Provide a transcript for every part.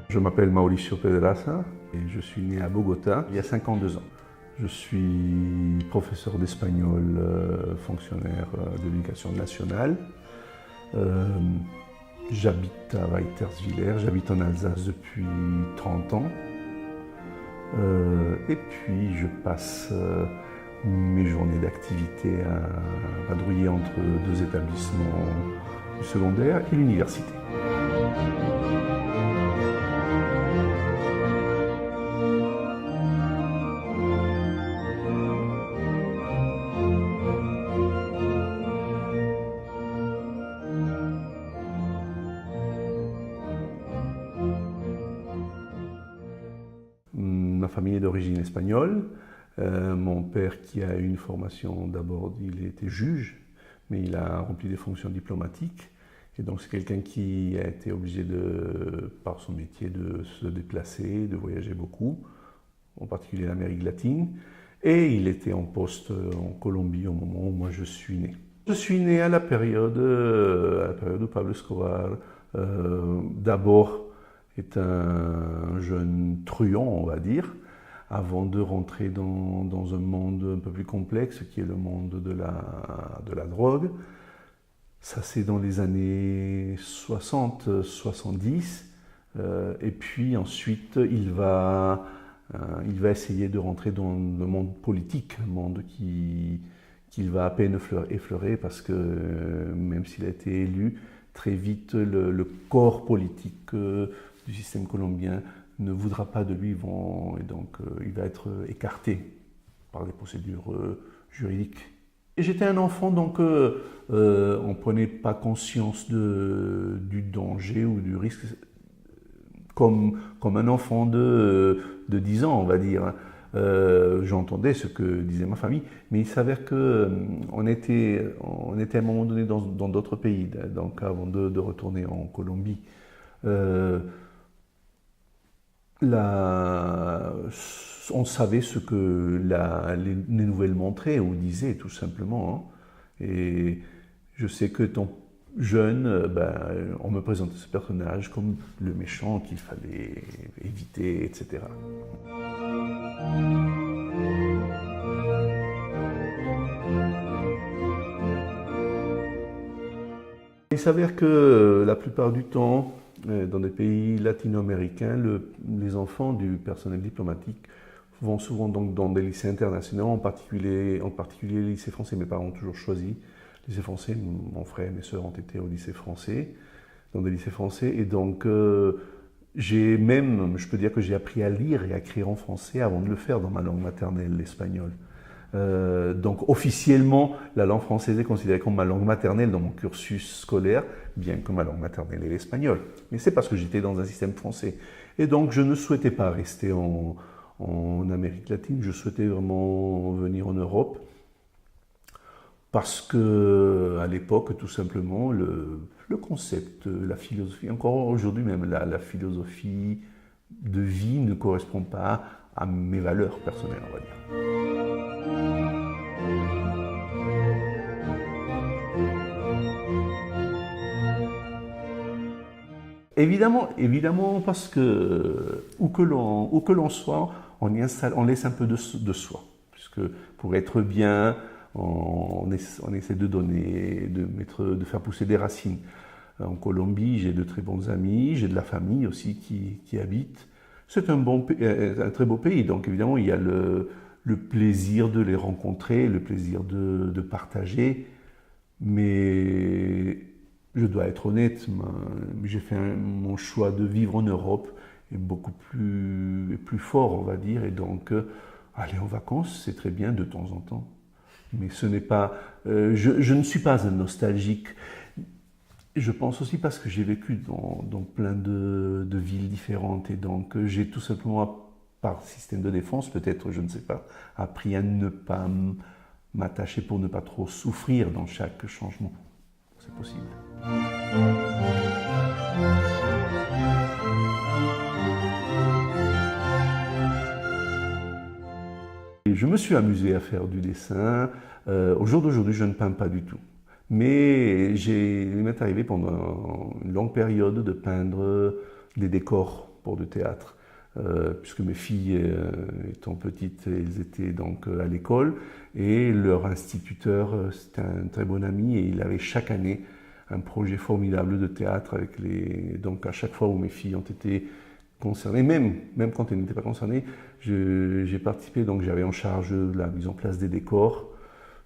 Je m'appelle Mauricio Pedraza et je suis né à Bogota il y a 52 ans. Je suis professeur d'espagnol, fonctionnaire de l'éducation nationale. J'habite à Weiterswiller, j'habite en Alsace depuis 30 ans. Et puis je passe mes journées d'activité à vadrouiller entre deux établissements du secondaire et l'université. Ma famille est d'origine espagnole. Mon père, qui a eu une formation d'abord, il était juge, mais il a rempli des fonctions diplomatiques. Et donc c'est quelqu'un qui a été obligé, par son métier, de se déplacer, de voyager beaucoup, en particulier l'Amérique latine. Et il était en poste en Colombie au moment où moi je suis né. Je suis né à la période où Pablo Escobar, d'abord, est un jeune truand, on va dire, avant de rentrer dans un monde un peu plus complexe qui est le monde de la drogue. Ça, c'est dans les années 60-70. Et puis ensuite, il va essayer de rentrer dans le monde politique, un monde qu'il va à peine effleurer parce que même s'il a été élu, très vite, le corps politique du système colombien ne voudra pas de lui, et donc il va être écarté par des procédures juridiques. Et j'étais un enfant, donc on ne prenait pas conscience du danger ou du risque comme un enfant de 10 ans, on va dire. J'entendais ce que disait ma famille, mais il s'avère qu'on était à un moment donné dans d'autres pays, donc avant de retourner en Colombie. On savait ce que les nouvelles montraient ou disaient, tout simplement. Et je sais que étant jeune, on me présentait ce personnage comme le méchant qu'il fallait éviter, etc. Il s'avère que la plupart du temps, dans des pays latino-américains, les enfants du personnel diplomatique vont souvent donc dans des lycées internationaux, en particulier les lycées français. Mes parents ont toujours choisi les lycées français. Mon frère et mes sœurs ont été au lycée français, dans des lycées français. Et donc, je peux dire que j'ai appris à lire et à écrire en français avant de le faire dans ma langue maternelle, l'espagnol. Donc officiellement, la langue française est considérée comme ma langue maternelle dans mon cursus scolaire, bien que ma langue maternelle est l'espagnol. Mais c'est parce que j'étais dans un système français. Et donc je ne souhaitais pas rester en Amérique latine, je souhaitais vraiment venir en Europe. Parce que à l'époque, tout simplement, le concept, la philosophie, encore aujourd'hui même, la philosophie de vie ne correspond pas à mes valeurs personnelles, on va dire. Évidemment, parce que où que l'on soit, on laisse un peu de soi, puisque pour être bien, on essaie de donner, de faire pousser des racines. En Colombie, j'ai de très bons amis, j'ai de la famille aussi qui habite. C'est un très beau pays, donc évidemment il y a le plaisir de les rencontrer, le plaisir de partager, mais je dois être honnête, j'ai fait mon choix de vivre en Europe est beaucoup plus fort, on va dire, et donc aller en vacances, c'est très bien de temps en temps, mais ce n'est pas, je ne suis pas un nostalgique. Je pense aussi parce que j'ai vécu dans plein de villes différentes et donc j'ai tout simplement, par système de défense, peut-être, je ne sais pas, appris à ne pas m'attacher pour ne pas trop souffrir dans chaque changement. C'est possible. Et je me suis amusé à faire du dessin. Au jour d'aujourd'hui, je ne peins pas du tout. Mais il m'est arrivé pendant une longue période de peindre des décors pour du théâtre. Puisque mes filles, étant petites, elles étaient donc à l'école, et leur instituteur, c'était un très bon ami, et il avait chaque année un projet formidable de théâtre avec donc à chaque fois où mes filles ont été concernées, même quand elles n'étaient pas concernées, j'ai participé, donc j'avais en charge la mise en place des décors.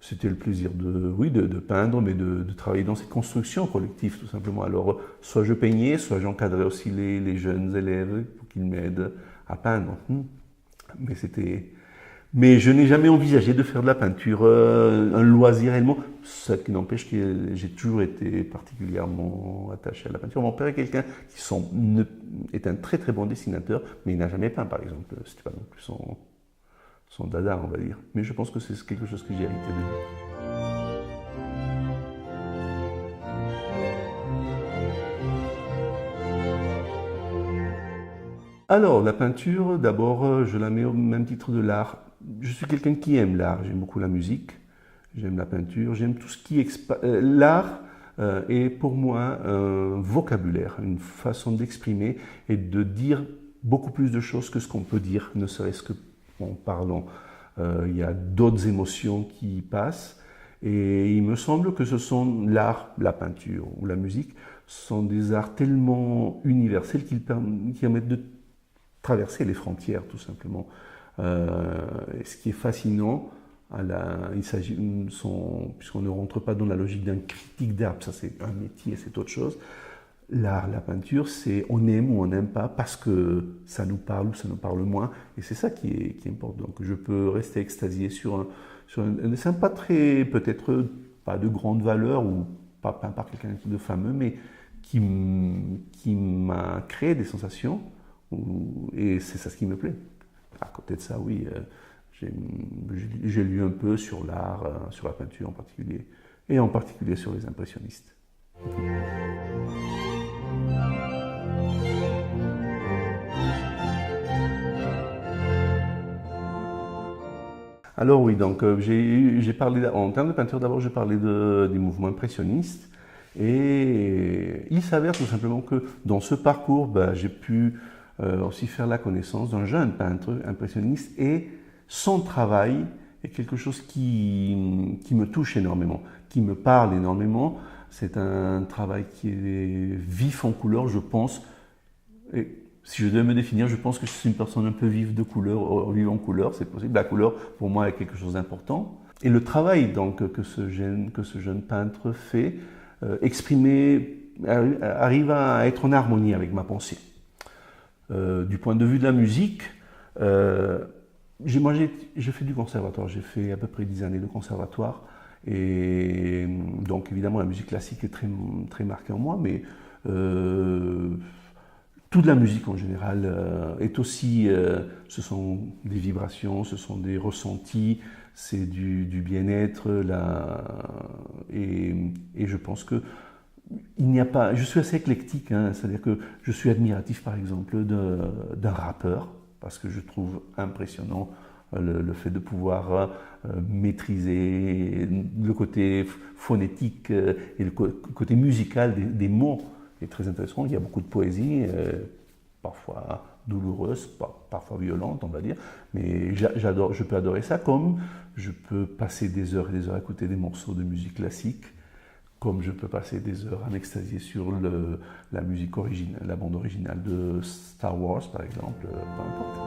C'était le plaisir de peindre, mais de travailler dans cette construction collective, tout simplement. Alors, soit je peignais, soit j'encadrais aussi les jeunes élèves pour qu'ils m'aident à peindre. Mais je n'ai jamais envisagé de faire de la peinture un loisir réellement. Ce qui n'empêche que j'ai toujours été particulièrement attaché à la peinture. Mon père est quelqu'un qui est un très très bon dessinateur, mais il n'a jamais peint, par exemple. C'était pas non plus son dada, on va dire. Mais je pense que c'est quelque chose que j'ai hérité de lui. Alors, la peinture, d'abord, je la mets au même titre de l'art. Je suis quelqu'un qui aime l'art. J'aime beaucoup la musique, j'aime la peinture, j'aime tout ce qui l'art est pour moi un vocabulaire, une façon d'exprimer et de dire beaucoup plus de choses que ce qu'on peut dire, ne serait-ce que en parlant. Il y a d'autres émotions qui passent, et il me semble que ce sont l'art, la peinture ou la musique, sont des arts tellement universels qui permettent de traverser les frontières, tout simplement. Ce qui est fascinant, puisqu'on ne rentre pas dans la logique d'un critique d'art, ça c'est un métier, c'est autre chose. L'art, la peinture, c'est on aime ou on n'aime pas parce que ça nous parle ou ça nous parle moins, et c'est ça qui est important. Donc je peux rester extasié sur un dessin peut-être pas de grande valeur ou pas peint par quelqu'un de fameux, mais qui m'a créé des sensations, et c'est ça ce qui me plaît. À côté de ça, oui, j'ai lu un peu sur l'art, sur la peinture en particulier, et en particulier sur les impressionnistes. Alors oui, donc j'ai parlé, en termes de peinture, d'abord j'ai parlé des mouvements impressionnistes, et il s'avère tout simplement que dans ce parcours, j'ai pu aussi faire la connaissance d'un jeune peintre impressionniste, et son travail est quelque chose qui me touche énormément, qui me parle énormément. C'est un travail qui est vif en couleur, je pense. Et si je devais me définir, je pense que je suis une personne un peu vive en couleur, c'est possible. La couleur, pour moi, est quelque chose d'important. Et le travail donc, que ce jeune peintre fait, arrive à être en harmonie avec ma pensée. Du point de vue de la musique, j'ai fait du conservatoire, j'ai fait à peu près 10 années de conservatoire, et donc évidemment la musique classique est très, très marquée en moi, mais toute la musique en général est aussi, ce sont des vibrations, ce sont des ressentis, c'est du bien-être, et je pense que je suis assez éclectique, hein, c'est-à-dire que je suis admiratif par exemple d'un rappeur, parce que je trouve impressionnant le fait de pouvoir maîtriser le côté phonétique et le côté musical des mots est très intéressant. Il y a beaucoup de poésie, parfois douloureuse, parfois violente, on va dire, mais je peux adorer ça, comme je peux passer des heures et des heures à écouter des morceaux de musique classique, comme je peux passer des heures à m'extasier sur la musique originale, la bande originale de Star Wars, par exemple, peu importe.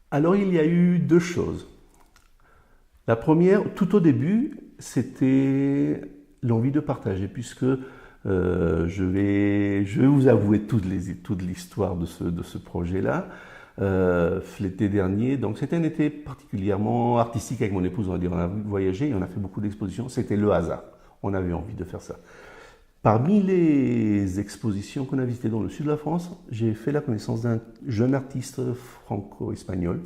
Alors, il y a eu deux choses. La première, tout au début, c'était l'envie de partager, puisque je vais vous avouer toute l'histoire de ce projet-là. L'été dernier, donc c'était un été particulièrement artistique avec mon épouse, on va dire. On a voyagé et on a fait beaucoup d'expositions. C'était le hasard. On avait envie de faire ça. Parmi les expositions qu'on a visitées dans le sud de la France, j'ai fait la connaissance d'un jeune artiste franco-espagnol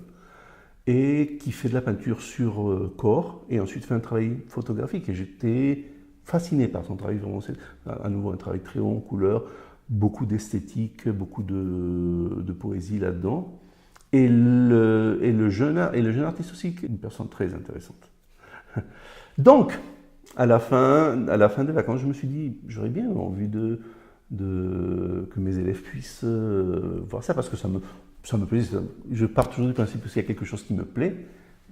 et qui fait de la peinture sur corps et ensuite fait un travail photographique. Et j'étais fasciné par son travail. Vraiment, c'est à nouveau un travail très haut en couleur, beaucoup d'esthétique, beaucoup de poésie là-dedans. Et le jeune artiste aussi, une personne très intéressante. Donc, à la fin des vacances, je me suis dit, j'aurais bien envie que mes élèves puissent voir ça, parce que ça me plaît. Je pars toujours du principe que s'il y a quelque chose qui me plaît,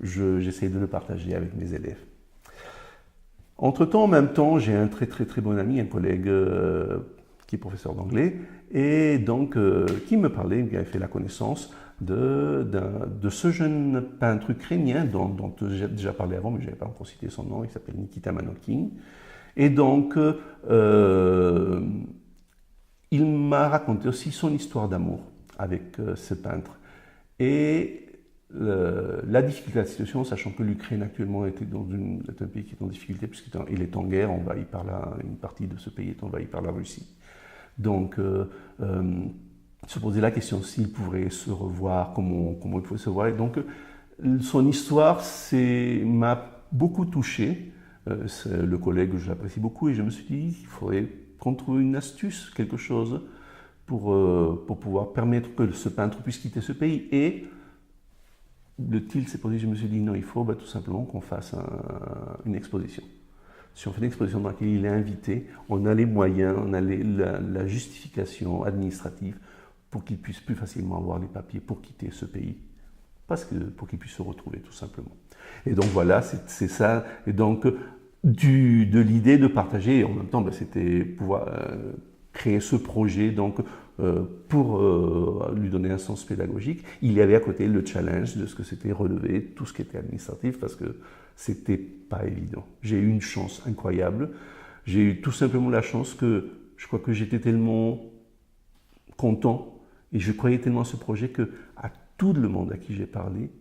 j'essaie de le partager avec mes élèves. Entre-temps, en même temps, j'ai un très très très bon ami, un collègue qui est professeur d'anglais, et donc qui me parlait, qui avait fait la connaissance de ce jeune peintre ukrainien dont j'ai déjà parlé avant, mais je n'avais pas encore cité son nom, il s'appelle Nikita Manokin. Et donc, il m'a raconté aussi son histoire d'amour avec ce peintre. Et la difficulté de la situation, sachant que l'Ukraine actuellement est un pays qui est en difficulté, puisqu'il est en guerre, envahi par une partie de ce pays est envahie par la Russie. Donc, se poser la question s'il pourrait se revoir, comment il pouvait se voir. Et donc, son histoire m'a beaucoup touché. Le collègue, je l'apprécie beaucoup, et je me suis dit qu'il faudrait qu'on trouve une astuce, quelque chose, pour pouvoir permettre que ce peintre puisse quitter ce pays. Et le tilt s'est posé, je me suis dit non, il faut tout simplement qu'on fasse une exposition. Si on fait une exposition dans laquelle il est invité, on a les moyens, on a la justification administrative pour qu'il puisse plus facilement avoir les papiers pour quitter ce pays, pour qu'il puisse se retrouver tout simplement. Et donc voilà, c'est ça. Et donc de l'idée de partager, et en même temps, c'était pouvoir créer ce projet. Donc pour lui donner un sens pédagogique, il y avait à côté le challenge de ce que c'était relever tout ce qui était administratif, parce que c'était pas évident. J'ai eu une chance incroyable. J'ai eu tout simplement la chance que je crois que j'étais tellement content et je croyais tellement à ce projet que à tout le monde à qui j'ai parlé,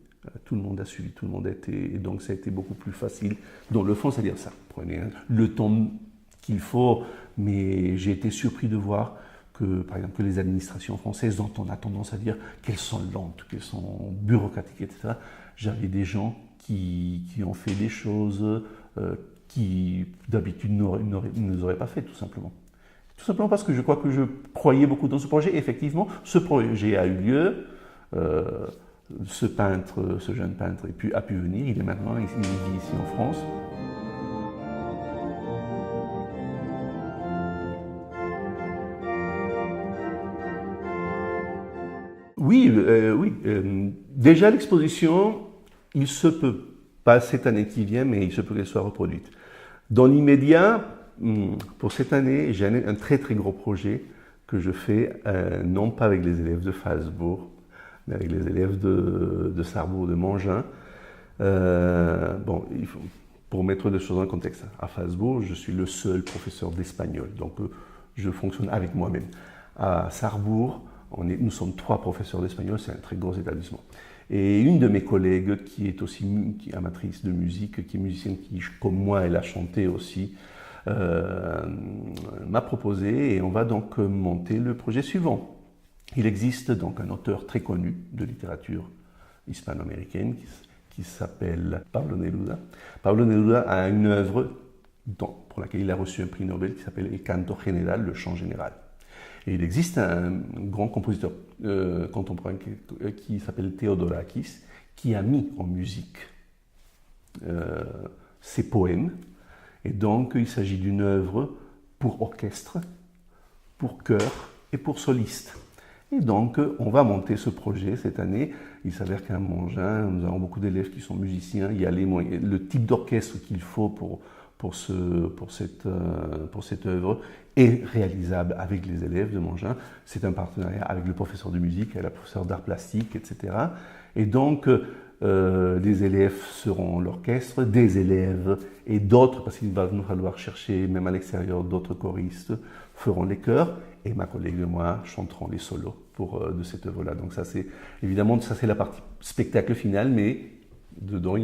tout le monde a suivi, tout le monde a été, et donc ça a été beaucoup plus facile. Dans le fond, c'est-à-dire ça prenait le temps qu'il faut, mais j'ai été surpris de voir que, par exemple, que les administrations françaises, dont on a tendance à dire qu'elles sont lentes, qu'elles sont bureaucratiques, etc., j'avais des gens qui ont fait des choses qui d'habitude ne les auraient pas fait, tout simplement. Tout simplement parce que je crois que je croyais beaucoup dans ce projet. Et effectivement, ce projet a eu lieu. Ce jeune peintre a pu venir. Il est maintenant, il vit ici en France. Oui, oui. Déjà l'exposition, il se peut, pas cette année qui vient, mais il se peut qu'elle soit reproduite. Dans l'immédiat, pour cette année, j'ai un très très gros projet que je fais, non pas avec les élèves de Phalsbourg, mais avec les élèves de Sarrebourg, de Mangin. Pour mettre les choses dans le contexte, à Phalsbourg, je suis le seul professeur d'espagnol, donc je fonctionne avec moi-même. À Sarrebourg, nous sommes 3 professeurs d'espagnol, c'est un très gros établissement. Et une de mes collègues, qui est aussi amatrice de musique, qui est musicienne, qui, comme moi, elle a chanté aussi, m'a proposé, et on va donc monter le projet suivant. Il existe donc un auteur très connu de littérature hispano-américaine qui s'appelle Pablo Neruda. Pablo Neruda a une œuvre pour laquelle il a reçu un prix Nobel qui s'appelle El Canto General, le chant général. Et il existe un grand compositeur contemporain qui s'appelle Theodorakis, qui a mis en musique ses poèmes. Et donc, il s'agit d'une œuvre pour orchestre, pour chœur et pour soliste. Et donc, on va monter ce projet cette année. Il s'avère qu'à Mangin, nous avons beaucoup d'élèves qui sont musiciens. Il y a le type d'orchestre qu'il faut pour cette œuvre est réalisable avec les élèves de Mangin. C'est un partenariat avec le professeur de musique et la professeure d'art plastique, etc. Et donc, les élèves seront l'orchestre, des élèves et d'autres, parce qu'il va nous falloir chercher, même à l'extérieur, d'autres choristes, feront les chœurs, et ma collègue et moi chanterons les solos de cette œuvre-là. Donc ça, c'est évidemment, ça c'est la partie spectacle final, mais dedans,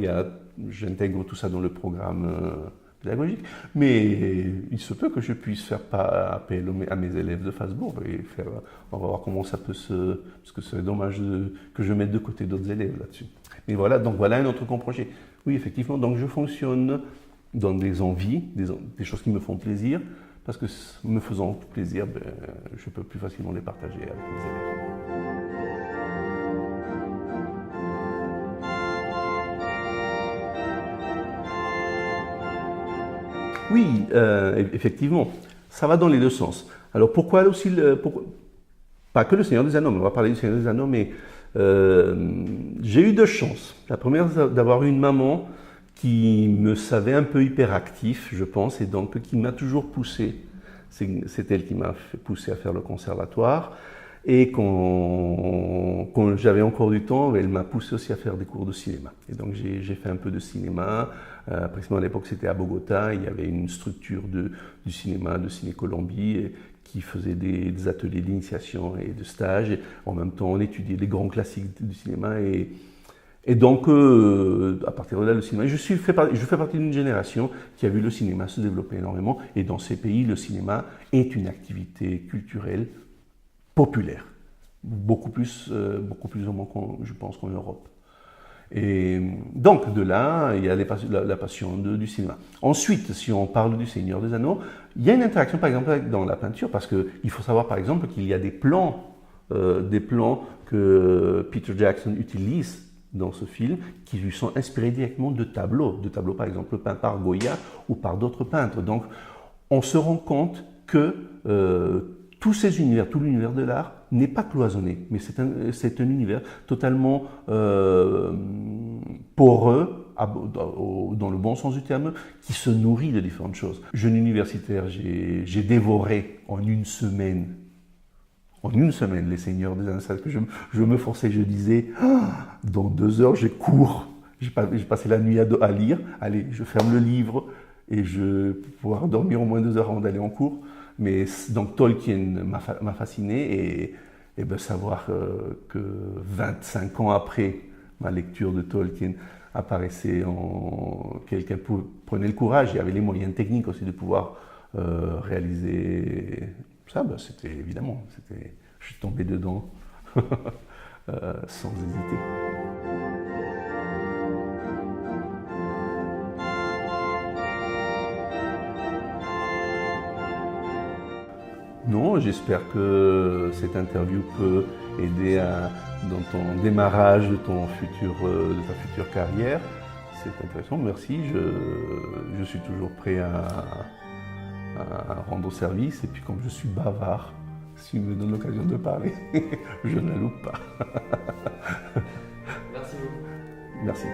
j'intègre tout ça dans le programme pédagogique. Mais il se peut que je puisse faire appel à mes élèves de Phalsbourg et on va voir comment ça peut parce que c'est dommage que je mette de côté d'autres élèves là-dessus. Mais voilà, donc voilà un autre grand projet. Oui, effectivement, donc je fonctionne dans des envies, des choses qui me font plaisir, parce que me faisant plaisir, je peux plus facilement les partager avec mes élèves. Oui, effectivement, ça va dans les deux sens. Alors pourquoi aussi, pas que le Seigneur des Anneaux, on va parler du Seigneur des Anneaux, mais j'ai eu deux chances. La première, c'est d'avoir eu une maman qui me savait un peu hyperactif, je pense, et donc qui m'a toujours poussé. C'est elle qui m'a poussé à faire le conservatoire. Et quand j'avais encore du temps, elle m'a poussé aussi à faire des cours de cinéma. Et donc j'ai fait un peu de cinéma. Précisément à l'époque, c'était à Bogota. Il y avait une structure du cinéma, de Ciné Colombie, qui faisait des ateliers d'initiation et de stage. Et en même temps, on étudiait les grands classiques du cinéma. Et donc, à partir de là, le cinéma, je fais partie d'une génération qui a vu le cinéma se développer énormément. Et dans ces pays, le cinéma est une activité culturelle populaire, beaucoup plus je pense, qu'en Europe. Et donc, de là, il y a la passion du cinéma. Ensuite, si on parle du Seigneur des Anneaux, il y a une interaction, par exemple, dans la peinture, parce qu'il faut savoir, par exemple, qu'il y a des plans que Peter Jackson utilise dans ce film, qui lui sont inspirés directement de tableaux, par exemple peints par Goya ou par d'autres peintres. Donc, on se rend compte que tous ces univers, tout l'univers de l'art n'est pas cloisonné, mais c'est un univers totalement poreux, dans le bon sens du terme, qui se nourrit de différentes choses. Jeune universitaire, j'ai dévoré en une semaine les Seigneurs des Anneaux, que je me forçais, je disais, dans 2 heures, j'ai cours. J'ai passé la nuit à lire, allez, je ferme le livre et je vais pouvoir dormir au moins 2 heures avant d'aller en cours. Mais donc Tolkien m'a fasciné et ben, savoir que 25 ans après ma lecture de Tolkien apparaissait quelqu'un prenait le courage et avait les moyens techniques aussi de pouvoir réaliser ça, ben, je suis tombé dedans sans hésiter. Non, j'espère que cette interview peut aider dans ton démarrage de ta future carrière. C'est intéressant, merci. Je suis toujours prêt à rendre service. Et puis comme je suis bavard, si tu me donnes l'occasion de parler, je ne la loupe pas. Merci beaucoup. Merci.